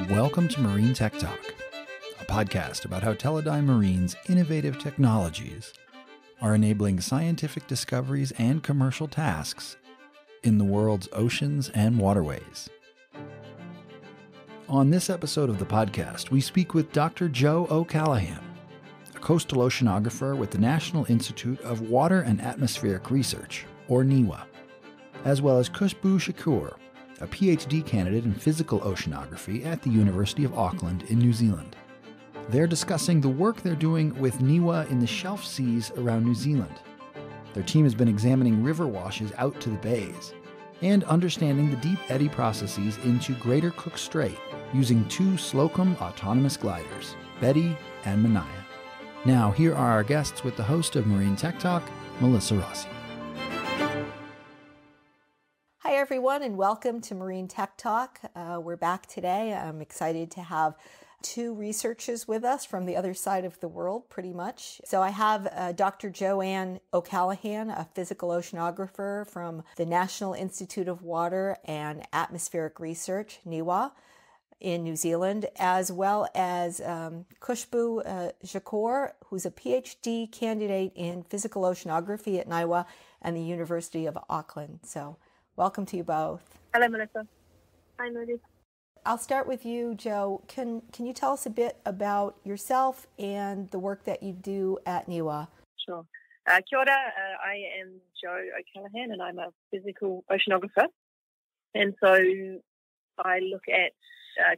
Welcome to Marine Tech Talk, a podcast about how Teledyne Marine's innovative technologies are enabling scientific discoveries and commercial tasks in the world's oceans and waterways. On this episode of the podcast, we speak with Dr. Jo OCallaghan, a coastal oceanographer with the National Institute of Water and Atmospheric Research, or NIWA, as well as Khushboo, a PhD candidate in Physical Oceanography at the University of Auckland in New Zealand. They're discussing the work they're doing with NIWA in the shelf seas around New Zealand. Their team has been examining river washes out to the bays and understanding the deep eddy processes into Greater Cook Strait using two Slocum autonomous gliders, Betty and Manaia. Now, here are our guests with the host of Marine Tech Talk, Melissa Rossi. Hi, everyone, and welcome to Marine Tech Talk. We're back today. I'm excited to have two researchers with us from the other side of the world, pretty much. So I have Dr. Joanne OCallaghan, a physical oceanographer from the National Institute of Water and Atmospheric Research, NIWA, in New Zealand, as well as Khushboo Jhugroo, who's a PhD candidate in physical oceanography at NIWA and the University of Auckland. So welcome to you both. Hello, Melissa. Hi, Melissa. I'll start with you, Jo. Can you tell us a bit about yourself and the work that you do at NIWA? Sure. Kia ora, I am Jo OCallaghan and I'm a physical oceanographer. And so I look at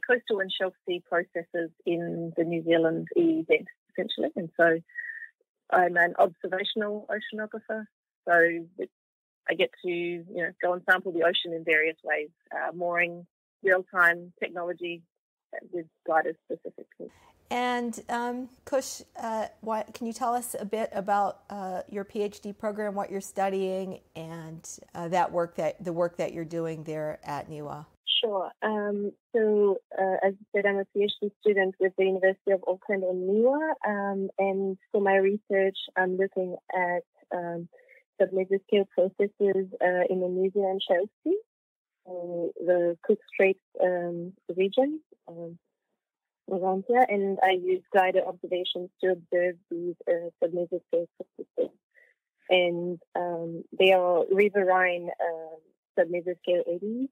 coastal and shelf sea processes in the New Zealand EEZ, essentially. And so I'm an observational oceanographer. So I get to go and sample the ocean in various ways, mooring, real-time technology with gliders specifically. And Khush, can you tell us a bit about your PhD program, what you're studying, and the work that you're doing there at NIWA? Sure. So, as I said, I'm a PhD student with the University of Auckland and NIWA, and for my research, I'm looking at submersive scale processes in the New Zealand shelf sea, the Cook Strait region around here, and I use glider observations to observe these submersive scale processes. And they are riverine submersive scale eddies,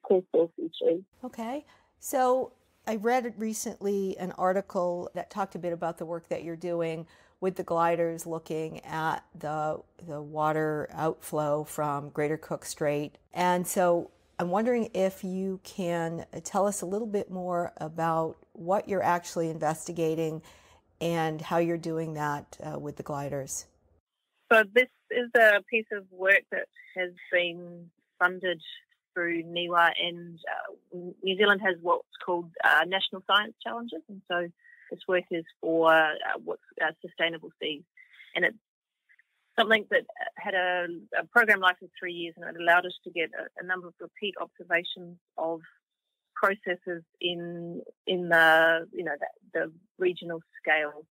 coastal features. Okay. So I read recently an article that talked a bit about the work that you're doing with the gliders, looking at the water outflow from Greater Cook Strait. And so I'm wondering if you can tell us a little bit more about what you're actually investigating and how you're doing that with the gliders. So this is a piece of work that has been funded through NIWA, and New Zealand has what's called National Science Challenges, and so this work is for what's sustainable seas, and it's something that had a program life of 3 years, and it allowed us to get a number of repeat observations of processes in the regional scale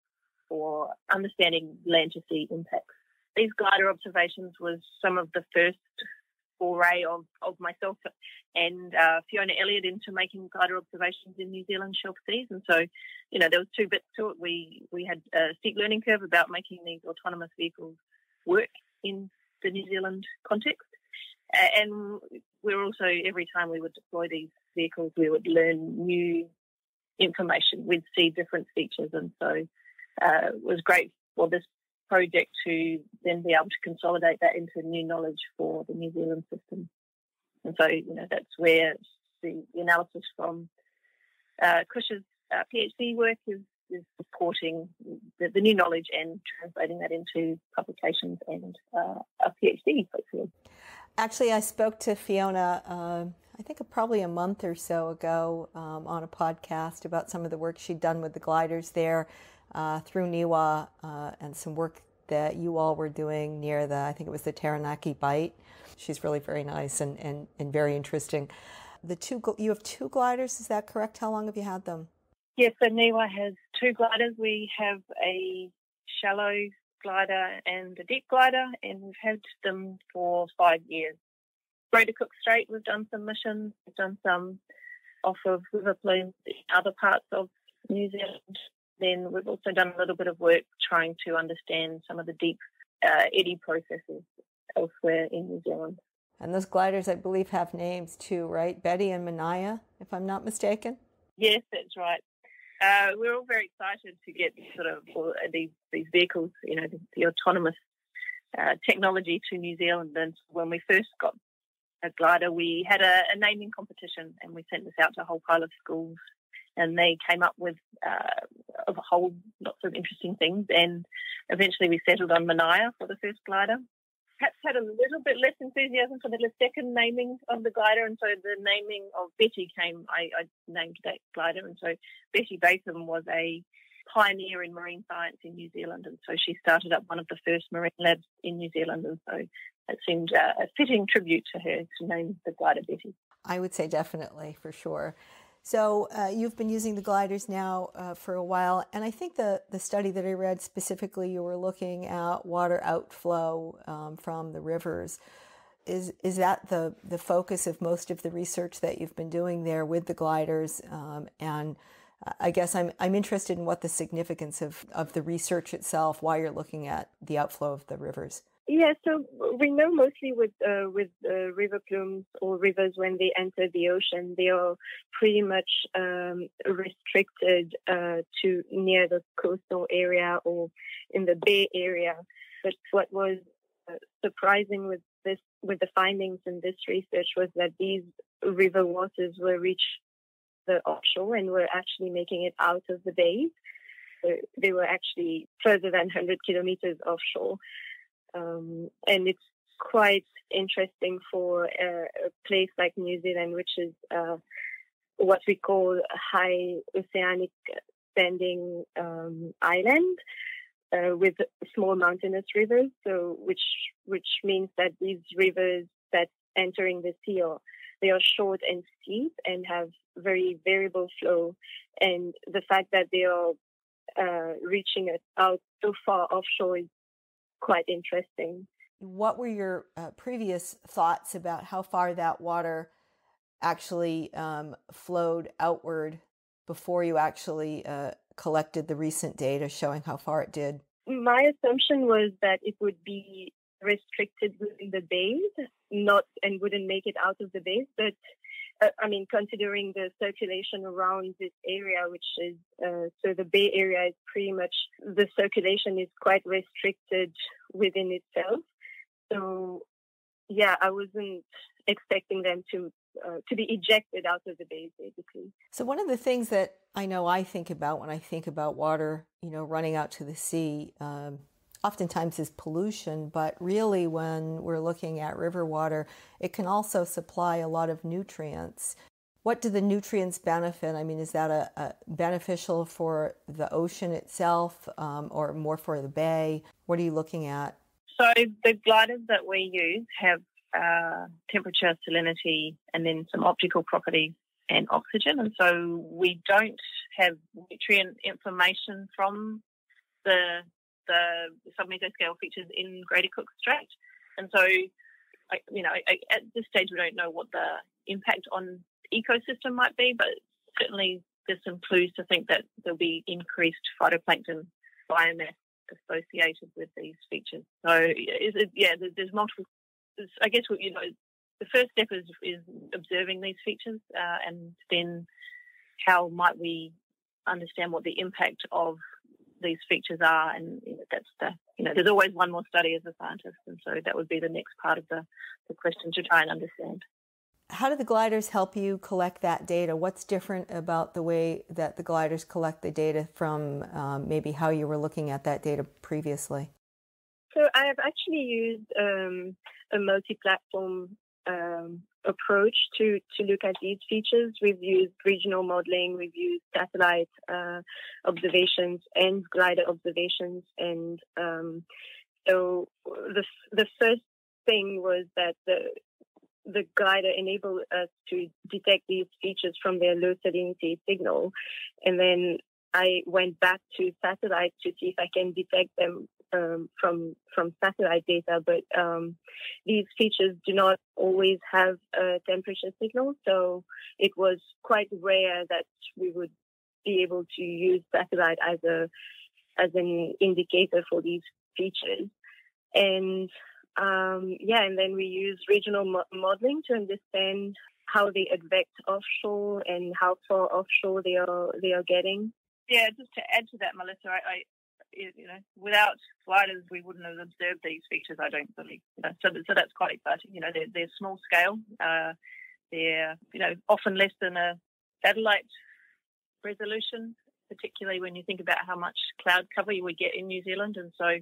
for understanding land to sea impacts. These glider observations was some of the first foray of myself and Fiona Elliott into making glider observations in New Zealand shelf seas. And so, there was two bits to it. We had a steep learning curve about making these autonomous vehicles work in the New Zealand context. And we're also, every time we would deploy these vehicles, we would learn new information. We'd see different features. And so it was great for this project to then be able to consolidate that into new knowledge for the New Zealand system. And so, that's where the analysis from Khush's PhD work is supporting the new knowledge and translating that into publications and a PhD, hopefully. Actually, I spoke to Fiona, I think probably a month or so ago on a podcast about some of the work she'd done with the gliders there through NIWA and some work that you all were doing near I think it was the Taranaki Bight. She's really very nice and very interesting. You have two gliders, is that correct? How long have you had them? Yes, so NIWA has two gliders. We have a shallow glider and a deep glider, and we've had them for 5 years. Greater Cook Strait, we've done some missions, we've done some off of river plumes in other parts of New Zealand. Then we've also done a little bit of work trying to understand some of the deep eddy processes elsewhere in New Zealand. And those gliders, I believe, have names too, right? Betty and Manaia, if I'm not mistaken? Yes, that's right. We're all very excited to get these vehicles, the autonomous technology to New Zealand. And when we first got a glider, we had a naming competition, and we sent this out to a whole pile of schools, and they came up with lots of interesting things, and eventually we settled on Manaia for the first glider. Perhaps had a little bit less enthusiasm for the second naming of the glider, and so the naming of Betty came. I named that glider, and so Betty Batham was a pioneer in marine science in New Zealand, and so she started up one of the first marine labs in New Zealand, and so it seemed a fitting tribute to her to name the glider Betty. I would say definitely, for sure. So you've been using the gliders now for a while, and I think the study that I read specifically, you were looking at water outflow from the rivers. Is that the focus of most of the research that you've been doing there with the gliders? And I guess I'm interested in what the significance of the research itself, why you're looking at the outflow of the rivers. Yeah, so we know mostly with river plumes or rivers, when they enter the ocean, they are pretty much restricted to near the coastal area or in the bay area. But what was surprising with the findings in this research was that these river waters were reaching the offshore and were actually making it out of the bays. So they were actually further than 100 kilometers offshore. And it's quite interesting for a place like New Zealand, which is what we call a high oceanic standing island with small mountainous rivers. So which means that these rivers that entering the sea they are short and steep and have very variable flow. And the fact that they are reaching it out so far offshore is quite interesting. What were your previous thoughts about how far that water actually flowed outward before you actually collected the recent data showing how far it did? My assumption was that it would be restricted within the bays, and wouldn't make it out of the bays. But considering the circulation around this area, which is so the Bay Area is pretty much, the circulation is quite restricted within itself. So yeah, I wasn't expecting them to be ejected out of the bays, basically. So one of the things that I know I think about when I think about water, running out to the sea, oftentimes is pollution, but really when we're looking at river water, it can also supply a lot of nutrients. What do the nutrients benefit? I mean, is that a beneficial for the ocean itself or more for the bay? What are you looking at? So the gliders that we use have temperature, salinity, and then some optical properties and oxygen. And so we don't have nutrient information from the submesoscale features in Greater Cook Strait. And so, at this stage, we don't know what the impact on the ecosystem might be, but certainly there's some clues to think that there'll be increased phytoplankton biomass associated with these features. So, there's multiple. I guess the first step is observing these features, and then how might we understand what the impact of these features are, and there's always one more study as a scientist, and so that would be the next part of the question to try and understand. How do the gliders help you collect that data? What's different about the way that the gliders collect the data from maybe how you were looking at that data previously? So I have actually used a multi-platform approach to look at these features. We've used regional modeling, we've used satellite observations and glider observations, and so the first thing was that the glider enabled us to detect these features from their low salinity signal, and then I went back to satellite to see if I can detect them from satellite data, but these features do not always have a temperature signal, so it was quite rare that we would be able to use satellite as an indicator for these features. And and then we use regional modeling to understand how they advect offshore and how far offshore they are getting. Yeah, just to add to that, Melissa, I without gliders, we wouldn't have observed these features, I don't believe. So that's quite exciting. They're small scale. They're, often less than a satellite resolution, particularly when you think about how much cloud cover you would get in New Zealand. And so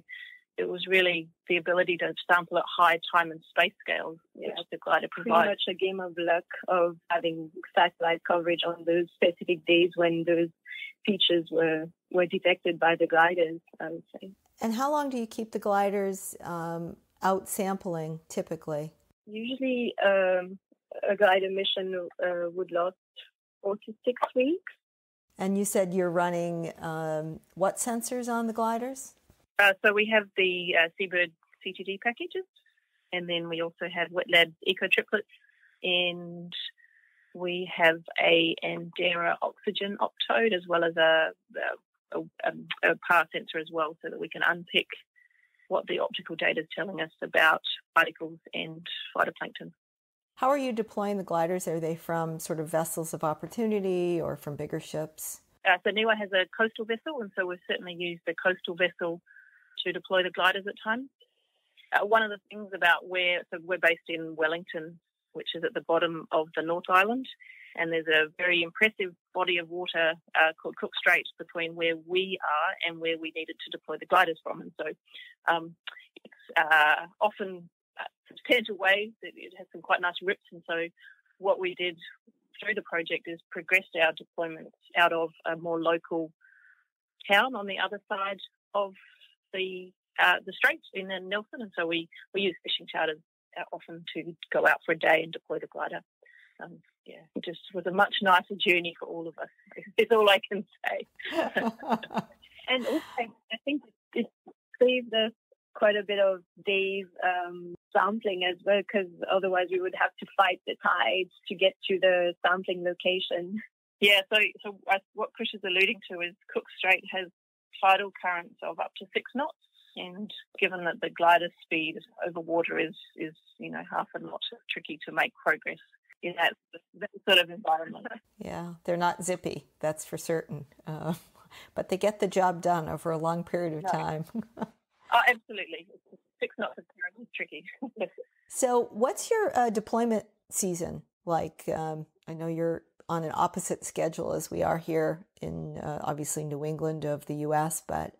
it was really the ability to sample at high time and space scales, which the glider provides. Pretty much a game of luck of having satellite coverage on those specific days when those features were detected by the gliders, I would say. And how long do you keep the gliders out sampling typically? Usually a glider mission would last 4 to 6 weeks. And you said you're running what sensors on the gliders? So we have the Seabird CTD packages, and then we also have Wet Lab Eco Triplets, and we have a Andera Oxygen Optode, as well as a power sensor as well, so that we can unpick what the optical data is telling us about particles and phytoplankton. How are you deploying the gliders? Are they from sort of vessels of opportunity or from bigger ships? So NIWA has a coastal vessel, and so we've certainly used the coastal vessel to deploy the gliders at times. One of the things about we're based in Wellington, which is at the bottom of the North Island, and there's a very impressive body of water called Cook Strait between where we are and where we needed to deploy the gliders from. And so it's often substantial waves. It has some quite nice rips, and so what we did through the project is progressed our deployments out of a more local town on the other side of the straits in Nelson, and so we use fishing charters often to go out for a day and deploy the glider. It just was a much nicer journey for all of us. Is all I can say. And also, I think it saved us quite a bit of days sampling as well, because otherwise we would have to fight the tides to get to the sampling location. Yeah, so what Khush is alluding to is Cook Strait has tidal currents of up to 6 knots, and given that the glider speed over water is half a knot, it's tricky to make progress in that sort of environment. Yeah, they're not zippy, that's for certain, but they get the job done over a long period of time. Oh, absolutely. 6 knots is tricky. So what's your deployment season like? I know you're on an opposite schedule as we are here in obviously New England of the U.S., but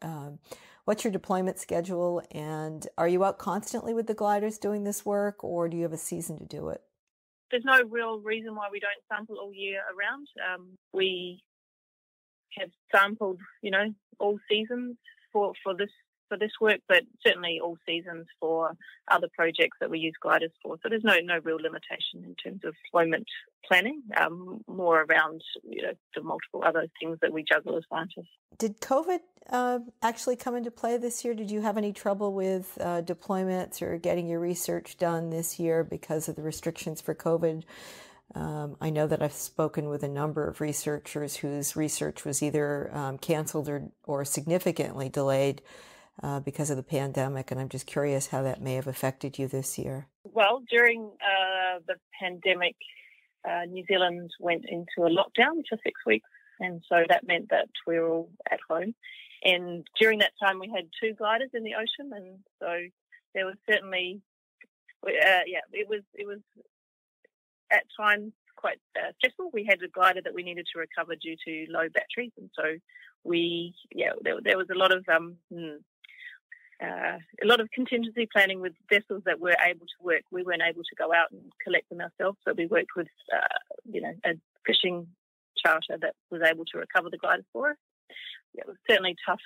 what's your deployment schedule, and are you out constantly with the gliders doing this work, or do you have a season to do it? There's no real reason why we don't sample all year around. We have sampled, all seasons for this work, but certainly all seasons for other projects that we use gliders for. So there's no real limitation in terms of deployment planning, more around the multiple other things that we juggle as scientists. Did COVID actually come into play this year? Did you have any trouble with deployments or getting your research done this year because of the restrictions for COVID? I know that I've spoken with a number of researchers whose research was either canceled or significantly delayed because of the pandemic, and I'm just curious how that may have affected you this year. Well, during the pandemic, New Zealand went into a lockdown for 6 weeks, and so that meant that we were all at home. And during that time, we had 2 gliders in the ocean, and so there was certainly, it was at times quite stressful. We had a glider that we needed to recover due to low batteries, and so there was a lot of contingency planning with vessels that were able to work. We weren't able to go out and collect them ourselves, so we worked with a fishing charter that was able to recover the gliders for us. It was certainly tough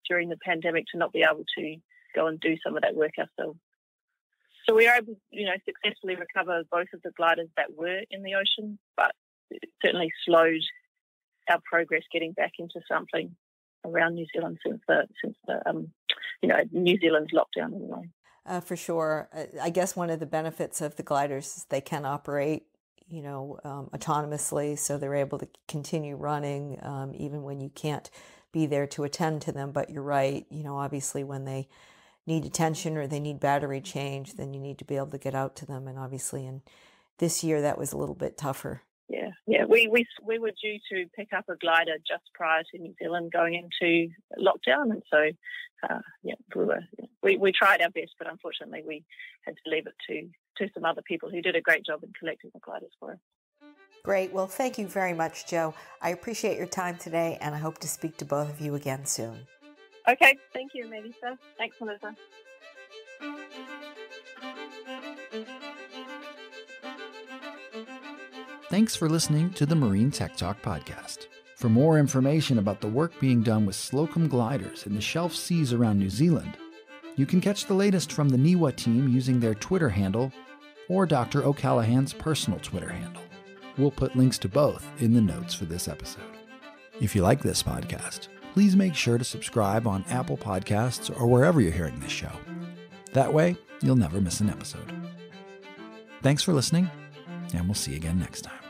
during the pandemic to not be able to go and do some of that work ourselves. So we were able to, successfully recover both of the gliders that were in the ocean, but it certainly slowed our progress getting back into sampling around New Zealand since the New Zealand's lockdown anyway. For sure. I guess one of the benefits of the gliders is they can operate, autonomously, so they're able to continue running even when you can't be there to attend to them. But you're right, obviously when they need attention or they need battery change, then you need to be able to get out to them. And obviously in this year that was a little bit tougher. Yeah. We were due to pick up a glider just prior to New Zealand going into lockdown, and so we tried our best, but unfortunately we had to leave it to some other people who did a great job in collecting the gliders for us. Great. Well, thank you very much, Jo. I appreciate your time today, and I hope to speak to both of you again soon. Okay. Thank you, Melissa. Thanks, Melissa. Thanks for listening to the Marine Tech Talk podcast. For more information about the work being done with Slocum gliders in the shelf seas around New Zealand, you can catch the latest from the NIWA team using their Twitter handle or Dr. OCallaghan's personal Twitter handle. We'll put links to both in the notes for this episode. If you like this podcast, please make sure to subscribe on Apple Podcasts or wherever you're hearing this show. That way, you'll never miss an episode. Thanks for listening, and we'll see you again next time.